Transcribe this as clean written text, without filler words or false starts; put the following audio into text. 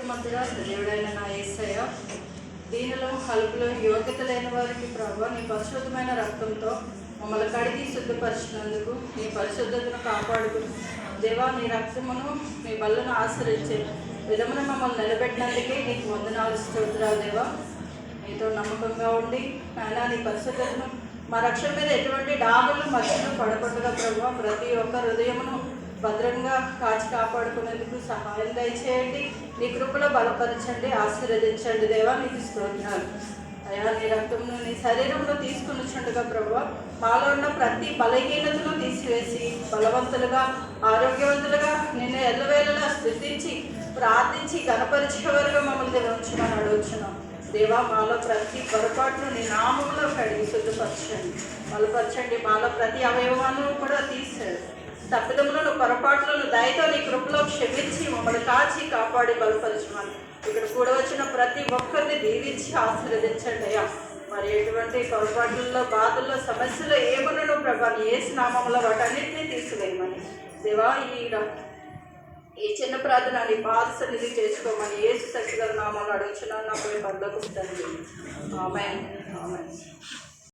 సర్వశక్తిమంతుడా దేవుడైన నా యేసయ్య, దీనిలో కలుపులో యోగ్యత లేని వారికి ప్రభు నీ పరిశుద్ధమైన రక్తంతో మమ్మల్ని కడిగి శుద్ధపరిచినందుకు నీ పరిశుద్ధతను కాపాడుకుని దేవా నీ రక్తమును నీ బల్లను ఆశ్రయించే విధమును మమ్మల్ని నిలబెట్టినందుకే నీకు వందనాలు స్తోత్రాలు దేవా. నీతో నమ్మకంగా ఉండి ఆయన నీ పరిశుద్ధతను మా రక్షణ మీద ఎటువంటి డాగులు మధ్యలో పడకుండా ప్రభు ప్రతి ఒక్క హృదయమును భద్రంగా కాచి కాపాడుకునేందుకు సహాయం దయచేయండి. నీ కృపలో బలపరచండి, ఆశీర్వదించండి దేవా. నీకు స్తోత్రాలు అయ్యా. నీ రక్తంను నీ శరీరంలో తీసుకుని వచ్చుండగా ప్రభు మాలో ఉన్న ప్రతి బలహీనతను తీసివేసి బలవంతులుగా ఆరోగ్యవంతులుగా నిన్ను ఎల్లవేళలా స్తుతించి ప్రార్థించి గణపరిచే వరకు మమ్మల్ని ఉంచమని అడుగుచున్నాం దేవా. మాలో ప్రతి పొరపాటును నీ నామంలో కడిగి శుద్ధపరచండి, బలపరచండి. మాలో ప్రతి అవయవాన్ని కూడా తీసాడు తప్పిదములను పొరపాట్లను దయతో నీ కృపలో క్షమించి మమ్మల్ని కాచి కాపాడి బలపరచమని ఇక్కడ కూడా వచ్చిన ప్రతి ఒక్కరిని దీవించి ఆశీర్వదించండి అయ్యా. మరి ఎటువంటి పొరపాట్లలో బాధల్లో సమస్యలు ఏమన్నాను ప్రభా యేసు నామంలో వాటన్నిటినీ తీసివేయమని దేవా. ఈ చిన్న ప్రార్థన నీ పాద సన్నిధి చేసుకోమని యేసు శక్తిగల నామంలో అడుగుచున్నాను. నా పేరు పరలోకపు తండ్రి. ఆమేన్. ఆమేన్.